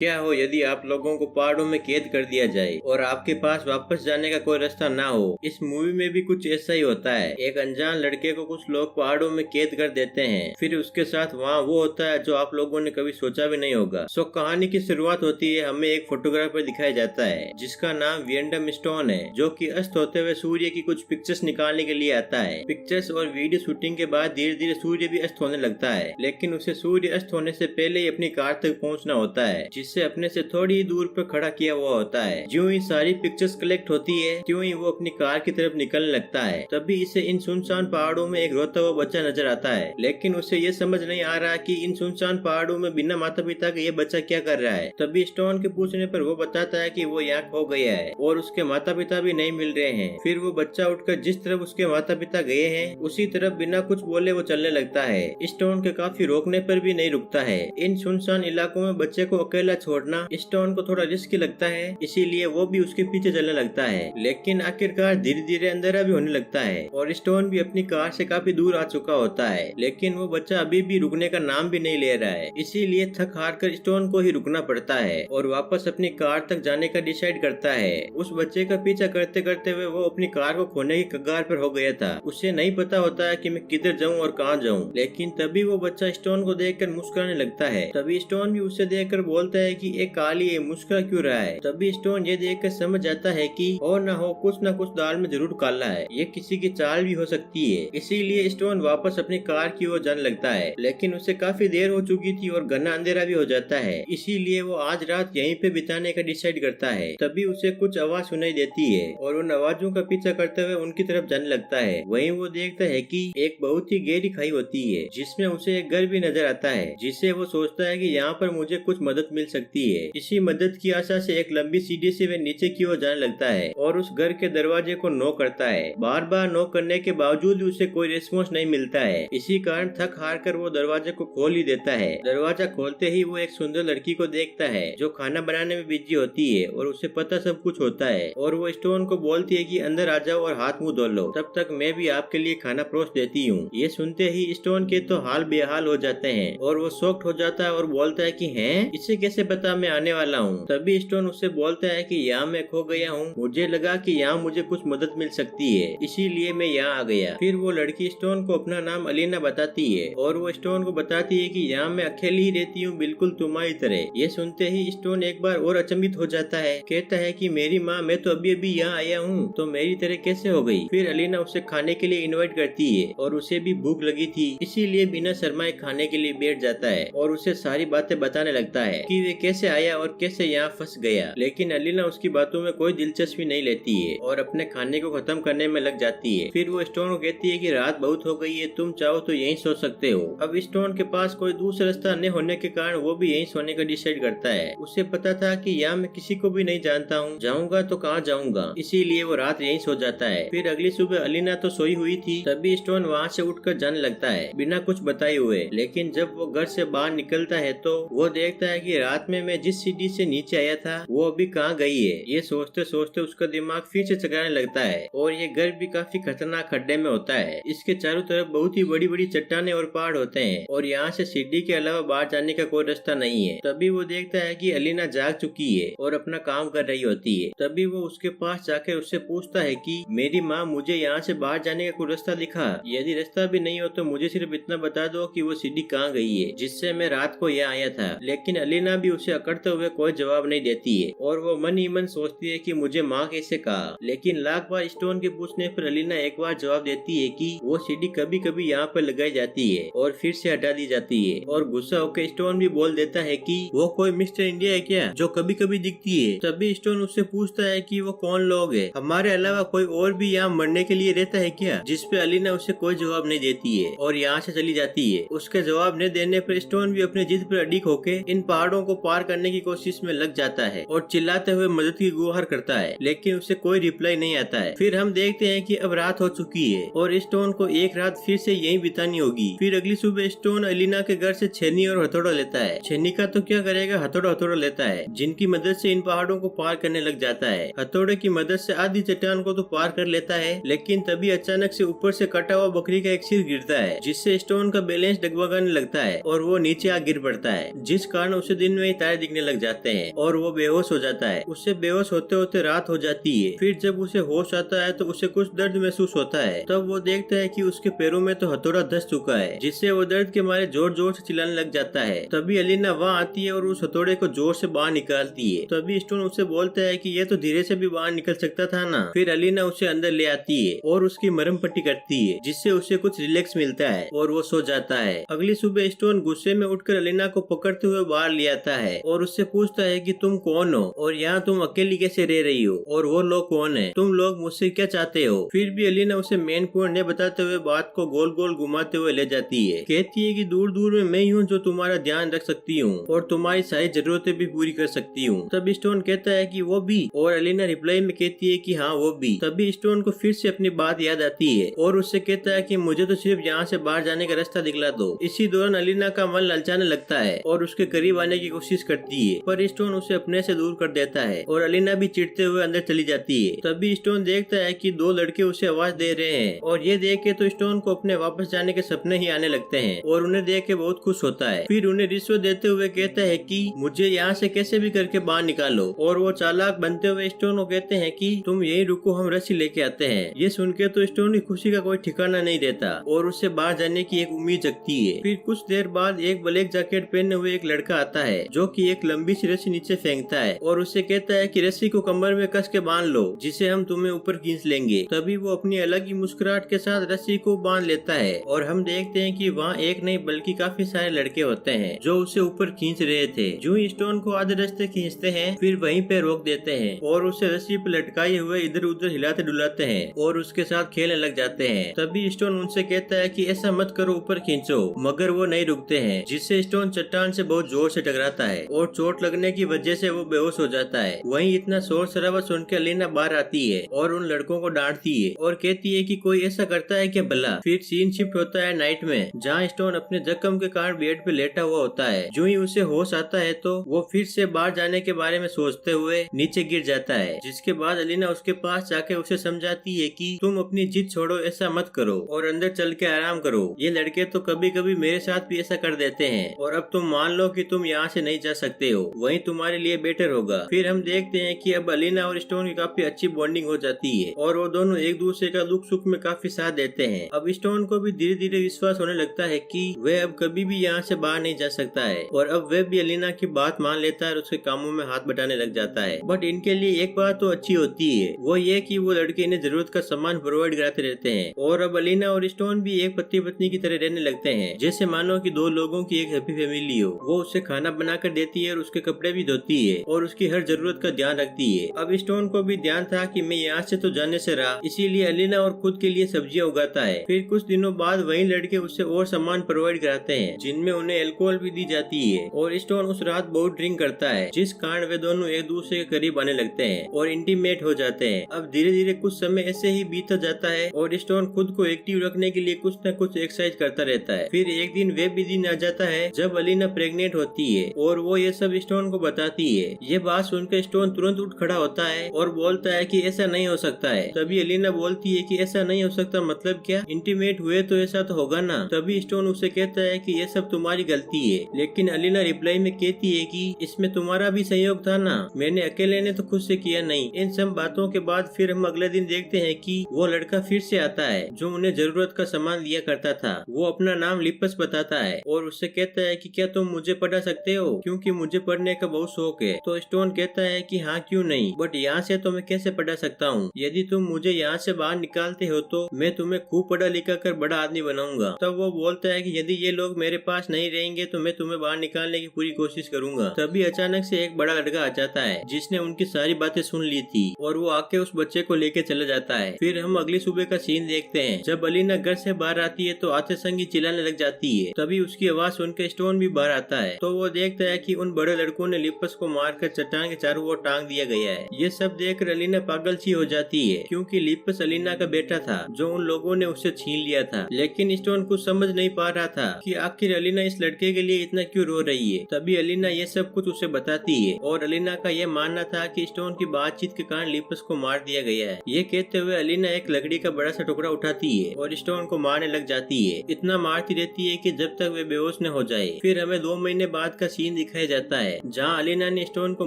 क्या हो यदि आप लोगों को पहाड़ों में कैद कर दिया जाए और आपके पास वापस जाने का कोई रास्ता ना हो। इस मूवी में भी कुछ ऐसा ही होता है। एक अनजान लड़के को कुछ लोग पहाड़ों में कैद कर देते हैं, फिर उसके साथ वहाँ वो होता है जो आप लोगों ने कभी सोचा भी नहीं होगा। सो कहानी की शुरुआत होती है, हमें एक फोटोग्राफर दिखाया जाता है जिसका नाम वियंडम स्टोन है, जो कि अस्त होते हुए सूर्य की कुछ पिक्चर्स निकालने के लिए आता है। पिक्चर्स और वीडियो शूटिंग के बाद धीरे धीरे सूर्य भी अस्त होने लगता है, लेकिन उसे सूर्य अस्त होने से पहले ही अपनी कार तक पहुँचना होता है, जिससे अपने से थोड़ी दूर पर खड़ा किया हुआ होता है। ज्यों ही सारी पिक्चर्स कलेक्ट होती है, त्यों ही वो अपनी कार की तरफ निकलने लगता है। तभी इसे इन सुनसान पहाड़ों में एक रोता हुआ बच्चा नजर आता है, लेकिन उसे ये समझ नहीं आ रहा कि इन सुनसान पहाड़ों में बिना माता पिता के ये बच्चा क्या कर रहा है। तभी स्टोन के पूछने पर वो बताता है कि वो यहाँ खो गया है और उसके माता पिता भी नहीं मिल रहे हैं। फिर वो बच्चा उठकर जिस तरफ उसके माता पिता गए हैं उसी तरफ बिना कुछ बोले वो चलने लगता है। स्टोन के काफी रोकने पर भी नहीं रुकता है। इन सुनसान इलाकों में बच्चे को अकेला छोड़ना स्टोन को थोड़ा रिस्की लगता है, इसीलिए वो भी उसके पीछे चलने लगता है। लेकिन आखिरकार धीरे धीरे अंधेरा भी होने लगता है और स्टोन भी अपनी कार से काफी दूर आ चुका होता है, लेकिन वो बच्चा अभी भी रुकने का नाम भी नहीं ले रहा है। इसीलिए थक हार कर स्टोन को ही रुकना पड़ता है और वापस अपनी कार तक जाने का डिसाइड करता है। उस बच्चे का पीछा करते करते हुए वो अपनी कार को खोने की कगार पर हो गया था। उसे नहीं पता होता है कि मैं किधर जाऊं और कहां जाऊं, लेकिन तभी वो बच्चा स्टोन को देखकर मुस्कुराने लगता है। तभी स्टोन भी उसे देखकर बोलता है कि एक काली है, मुस्कुरा क्यों रहा है। तभी स्टोन ये देखकर समझ जाता है कि और न हो कुछ न कुछ दाल में जरूर काला है, ये किसी की चाल भी हो सकती है। इसीलिए स्टोन वापस अपनी कार की ओर जाने लगता है, लेकिन उसे काफी देर हो चुकी थी और घना अंधेरा भी हो जाता है। इसीलिए वो आज रात यहीं पे बिताने का डिसाइड करता है। तभी उसे कुछ आवाज सुनाई देती है और उन आवाजों का पीछा करते हुए उनकी तरफ जाने लगता है। वहीं वो देखता है कि एक बहुत ही गहरी खाई होती है, जिसमें उसे एक घर भी नजर आता है, जिससे वो सोचता है कि यहाँ पर मुझे कुछ मदद मिल सकती है। इसी मदद की आशा से एक लंबी सीढ़ी से वह नीचे की ओर जाने लगता है और उस घर के दरवाजे को नॉक करता है। बार बार नॉक करने के बावजूद भी उसे कोई रिस्पॉन्स नहीं मिलता है। इसी कारण थक हार कर वो दरवाजे को खोल ही देता है। दरवाजा खोलते ही वो एक सुंदर लड़की को देखता है जो खाना बनाने में बिजी होती है और उसे पता सब कुछ होता है, और वो स्टोन को बोलती है कि अंदर आ जाओ और हाथ मुंह धो लो, तब तक मैं भी आपके लिए खाना परोस देती हूँ। ये सुनते ही स्टोन के तो हाल बेहाल हो जाते हैं और वो शॉक्ड हो जाता है और बोलता है कि हैं, इसे कैसे पता मैं आने वाला हूँ। तभी स्टोन उससे बोलता है कि यहाँ मैं खो गया हूँ, मुझे लगा कि यहाँ मुझे कुछ मदद मिल सकती है, इसीलिए मैं यहाँ आ गया। फिर वो लड़की स्टोन को अपना नाम अलीना बताती है और वो स्टोन को बताती है कि यहाँ मैं अकेली ही रहती हूँ, बिल्कुल तुम्हारी तरह। ये सुनते ही स्टोन एक बार और अचंभित हो जाता है, कहता है कि मेरी माँ, मैं तो अभी अभी यहाँ आया हूँ, तो मेरी तरह कैसे हो गई। फिर अलीना उसे खाने के लिए इन्वाइट करती है और उसे भी भूख लगी थी, इसीलिए बिना शर्माए खाने के लिए बैठ जाता है और उसे सारी बातें बताने लगता है कि वे कैसे आया और कैसे यहाँ फंस गया। लेकिन अलीना उसकी बातों में कोई दिलचस्पी नहीं लेती है और अपने खाने को खत्म करने में लग जाती है। फिर वो स्टोन को कहती है कि रात बहुत हो गई है, तुम चाहो तो यहीं सो सकते हो। अब स्टोन के पास कोई दूसरा रास्ता न होने के कारण वो भी यहीं सोने का डिसाइड करता है। उसे पता था कि यहाँ मैं किसी को भी नहीं जानता हूँ, जाऊंगा तो कहाँ जाऊंगा, इसीलिए वो रात यहीं सो जाता है। फिर अगली सुबह अलीना तो सोई हुई थी, तभी स्टोन वहाँ से उठकर जाने लगता है बिना कुछ बताए हुए। लेकिन जब वो घर से बाहर निकलता है तो वो देखता है कि रात में मैं जिस सीढ़ी से नीचे आया था वो अभी कहाँ गई है। ये सोचते सोचते उसका दिमाग फिर से चकराने लगता है और ये घर भी काफी खतरनाक खड्डे में होता है। इसके चारों तरफ बहुत ही बड़ी बड़ी चट्टानें और पहाड़ होते हैं और यहाँ से सीढ़ी के अलावा बाहर जाने का कोई रास्ता नहीं है। तभी वो देखता है कि अलीना जाग चुकी है और अपना काम कर रही होती है। तभी वो उसके पास जाकर उससे पूछता है कि मेरी माँ, मुझे यहाँ से बाहर जाने का कोई रास्ता दिखा, यदि रास्ता भी नहीं हो तो मुझे सिर्फ इतना बता दो कि वो सीढ़ी कहाँ गई है जिससे मैं रात को यहाँ आया था। लेकिन अलीना भी उसे अकड़ते हुए कोई जवाब नहीं देती है और वो मन ही मन सोचती है कि मुझे माँ कैसे कहा। लेकिन लाख बार स्टोन के पूछने पर अलीना एक बार जवाब देती है कि वो सीढ़ी कभी कभी यहाँ पर लगाई जाती है और फिर से हटा दी जाती है। और गुस्सा होकर स्टोन भी बोल देता है कि वो कोई मिस्टर इंडिया है क्या जो कभी कभी दिखती है। तभी स्टोन उससे पूछता है कि वो कौन लोग है, हमारे अलावा कोई और भी यहाँ मरने के लिए रहता है क्या, जिसपे अलीना उसे कोई जवाब नहीं देती है और यहाँ से चली जाती है। उसके जवाब न देने पर स्टोन भी अपनी जिद पर अडिग होकर इन पहाड़ों को पार करने की कोशिश में लग जाता है और चिल्लाते हुए मदद की गुहार करता है, लेकिन उसे कोई रिप्लाई नहीं आता है। फिर हम देखते हैं कि अब रात हो चुकी है और स्टोन को एक रात फिर से यहीं बितानी होगी। फिर अगली सुबह स्टोन अलीना के घर से छेनी और हथौड़ा लेता है। छेनी का तो क्या करेगा, हथौड़ा लेता है, जिनकी मदद से इन पहाड़ों को पार करने लग जाता है। हथौड़े की मदद से आधी चट्टान को तो पार कर लेता है, लेकिन तभी अचानक से ऊपर से कटा हुआ बकरी का एक सिर गिरता है, जिससे स्टोन का बैलेंस डगमगाने लगता है और वो नीचे आ गिर पड़ता है, जिस कारण उसे दिन में ही तारे दिखने लग जाते हैं और वो बेहोश हो जाता है। उससे बेहोश होते होते रात हो जाती है। फिर जब उसे होश आता है तो उसे कुछ दर्द महसूस होता है। तब वो देखता है कि उसके पैरों में तो हथौड़ा धस चुका है, जिससे वो दर्द के मारे जोर जोर से चिल्लाने लग जाता है। तभी अलीना वहाँ आती है और उस हथौड़े को जोर से बाहर निकालती है। तभी स्टोन उससे बोलता है कि ये तो धीरे से भी बाहर निकल सकता था ना। फिर अलीना उसे अंदर ले आती है और उसकी मरहम पट्टी करती है, जिससे उसे कुछ रिलैक्स मिलता है और वो सो जाता है। अगली सुबह स्टोन गुस्से में उठकर अलीना को पकड़ते हुए बाहर ले आता है और उससे पूछता है कि तुम कौन हो और यहाँ तुम अकेली कैसे रह रही हो और वो लोग कौन है, तुम लोग मुझसे क्या चाहते हो। फिर भी अलीना उसे मेन पॉइंट नहीं बताते हुए बात को गोल गोल घुमाते हुए ले जाती है। कहती है कि दूर दूर में मैं ही हूँ जो तुम्हारा ध्यान रख सकती हूँ और तुम्हारी सारी जरूरतें भी पूरी कर सकती हूँ। तब स्टोन कहता है कि वो भी, और अलीना रिप्लाई में कहती है कि हाँ वो भी। तभी स्टोन को फिर से अपनी बात याद आती है और उससे कहता है कि मुझे तो सिर्फ यहाँ से बाहर जाने का रास्ता दिखला दो। इसी दौरान अलीना का मन ललचाने लगता है और उसके करीब आने की कोशिश करती है, पर स्टोन उसे अपने से दूर कर देता है और अलीना भी चिढ़ते हुए अंदर चली जाती है। तभी स्टोन देखता है कि दो लड़के उसे आवाज दे रहे हैं और ये देख के तो स्टोन को अपने वापस जाने के सपने ही आने लगते हैं और उन्हें देख के बहुत खुश होता है। फिर उन्हें रिश्वत देते हुए कहता है कि मुझे यहाँ से कैसे भी करके बाहर निकालो, और वो चालाक बनते हुए स्टोन को कहते हैं कि तुम यही रुको, हम रस्सी लेके आते हैं। ये सुन के तो स्टोन की खुशी का कोई ठिकाना नहीं रहता और उससे बाहर जाने की एक उम्मीद जगती है। फिर कुछ देर बाद एक ब्लैक जैकेट पहने हुए एक लड़का आता है जो कि एक लंबी सी रस्सी नीचे फेंकता है और उससे कहता है कि रस्सी को कमर में कस के बांध लो, जिसे हम तुम्हें ऊपर खींच लेंगे। तभी वो अपनी अलग ही मुस्कुराहट के साथ रस्सी को बांध लेता है और हम देखते हैं कि वहाँ एक नहीं बल्कि काफी सारे लड़के होते हैं जो उसे ऊपर खींच रहे थे। जो स्टोन को आधे रास्ते खींचते हैं फिर वहीं पे रोक देते हैं और उसे रस्सी पर लटकाए हुए इधर उधर हिलाते डुलाते हैं और उसके साथ खेलने लग जाते हैं। तभी स्टोन उनसे कहता है कि ऐसा मत करो, ऊपर खींचो, मगर वो नहीं रुकते हैं, जिससे स्टोन चट्टान से बहुत जोर से टकराता है और चोट लगने की वजह से वो बेहोश हो जाता है। वहीं इतना शोर शराबा सुन के अलीना बाहर आती है और उन लड़कों को डांटती है और कहती है कि कोई ऐसा करता है क्या भला। फिर सीन शिफ्ट होता है नाइट में, जहाँ स्टोन अपने जख्म के कारण बेड पे लेटा हुआ होता है। जो ही उसे होश आता है तो वो फिर से बाहर जाने के बारे में सोचते हुए नीचे गिर जाता है, जिसके बाद अलीना उसके पास जाके उसे समझाती है कि तुम अपनी जिद छोड़ो, ऐसा मत करो और अंदर चल के आराम करो। ये लड़के तो कभी कभी मेरे साथ भी ऐसा कर देते हैं और अब तुम मान लो कि तुम यहाँ से नहीं जा सकते हो, वही तुम्हारे लिए बेटर होगा। फिर हम देखते हैं कि अब अलीना और स्टोन की काफी अच्छी बॉन्डिंग हो जाती है और वो दोनों एक दूसरे का दुख सुख में काफी साथ देते हैं। अब स्टोन को भी धीरे धीरे विश्वास होने लगता है कि वह अब कभी भी यहाँ से बाहर नहीं जा सकता है और अब वह भी अलीना की बात मान लेता है और उसके कामों में हाथ बटाने लग जाता है। बट इनके लिए एक बात तो अच्छी होती है, वो ये कि वो लड़के इन्हें जरूरत का सामान प्रोवाइड कराते रहते हैं और अब अलीना और स्टोन भी एक पति पत्नी की तरह रहने लगते हैं, जैसे मानो कि दो लोगों की एक हैप्पी फैमिली हो। वो उसे खाना बनाकर देती है और उसके कपड़े भी धोती है और उसकी हर जरूरत का ध्यान रखती है। अब स्टोन को भी ध्यान था कि मैं यहाँ से तो जाने से रहा, इसीलिए अलीना और खुद के लिए सब्जियां उगाता है। फिर कुछ दिनों बाद वही लड़के उसे और सामान प्रोवाइड कराते हैं, जिनमें उन्हें अल्कोहल भी दी जाती है और स्टोन उस रात बहुत ड्रिंक करता है, जिस कारण वे दोनों एक दूसरे के करीब आने लगते हैं और इंटीमेट हो जाते हैं। अब धीरे धीरे कुछ समय ऐसे ही बीतता जाता है और स्टोन खुद को एक्टिव रखने के लिए कुछ न कुछ एक्सरसाइज करता रहता है। फिर एक दिन वे भी दिन आ जाता है जब अलीना प्रेग्नेंट होती है और वो ये सब स्टोन को बताती है। ये बात सुनकर स्टोन तुरंत उठ खड़ा होता है और बोलता है कि ऐसा नहीं हो सकता है। तभी अलीना बोलती है कि ऐसा नहीं हो सकता मतलब क्या, इंटीमेट हुए तो ऐसा तो होगा ना। तभी स्टोन उसे कहता है कि ये सब तुम्हारी गलती है, लेकिन अलीना रिप्लाई में कहती है कि इसमें तुम्हारा भी सहयोग था ना, मैंने अकेले ने तो खुद से किया नहीं। इन सब बातों के बाद फिर हम अगले दिन देखते हैं कि वो लड़का फिर से आता है जो उन्हें जरूरत का सामान दिया करता था। वो अपना नाम लिपस बताता है और उससे कहता है कि क्या तुम मुझे पढ़ा सकते हो, क्योंकि मुझे पढ़ने का बहुत शौक है। तो स्टोन कहता है कि हाँ क्यों नहीं, बट यहाँ से तो मैं कैसे पढ़ा सकता हूँ, यदि तुम मुझे यहाँ से बाहर निकालते हो तो मैं तुम्हें खूब पढ़ा लिखा कर बड़ा आदमी बनाऊंगा। तब वो बोलता है कि यदि ये लोग मेरे पास नहीं रहेंगे तो मैं तुम्हें बाहर निकालने की पूरी कोशिश करूंगा। तभी अचानक से एक बड़ा लड़का आ जाता है जिसने उनकी सारी बातें सुन ली थी और वो आके उस बच्चे को लेके चला जाता है। फिर हम अगली सुबह का सीन देखते हैं जब अलीना घर से बाहर आती है तो आते संग ही चिल्लाने लग जाती है। तभी उसकी आवाज सुनकर स्टोन भी बाहर आता है तो वो देखता है कि उन बड़े लड़कों ने लिपस को मारकर चट्टान के चारों ओर टांग दिया गया है। ये सब देखकर अलीना पागल सी हो जाती है, क्योंकि लिपस अलीना का बेटा था जो उन लोगों ने उससे छीन लिया था। लेकिन स्टोन कुछ समझ नहीं पा रहा था कि आखिर अलीना इस लड़के के लिए इतना क्यों रो रही है। तभी अलीना ये सब कुछ उसे बताती है और अलीना का यह मानना था कि स्टोन की बातचीत के कारण लिपस को मार दिया गया है। ये कहते हुए अलीना एक लकड़ी का बड़ा सा टुकड़ा उठाती है और स्टोन को मारने लग जाती है। इतना मारती रहती है कि जब तक वे बेहोश न हो जाए। फिर हमें 2 महीने बाद का सीन दिखाया जाता है जहाँ अलीना ने स्टोन को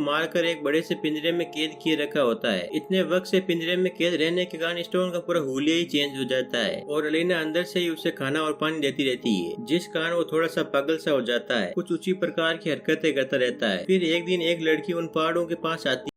मारकर एक बड़े से पिंजरे में कैद किए रखा होता है। इतने वक्त से पिंजरे में कैद रहने के कारण स्टोन का पूरा हुलिया ही चेंज हो जाता है और अलीना अंदर से ही उसे खाना और पानी देती रहती है, जिस कारण वो थोड़ा सा पागल सा हो जाता है, कुछ ऊंची प्रकार की हरकतें करता रहता है। फिर एक दिन एक लड़की उन पहाड़ों के पास आती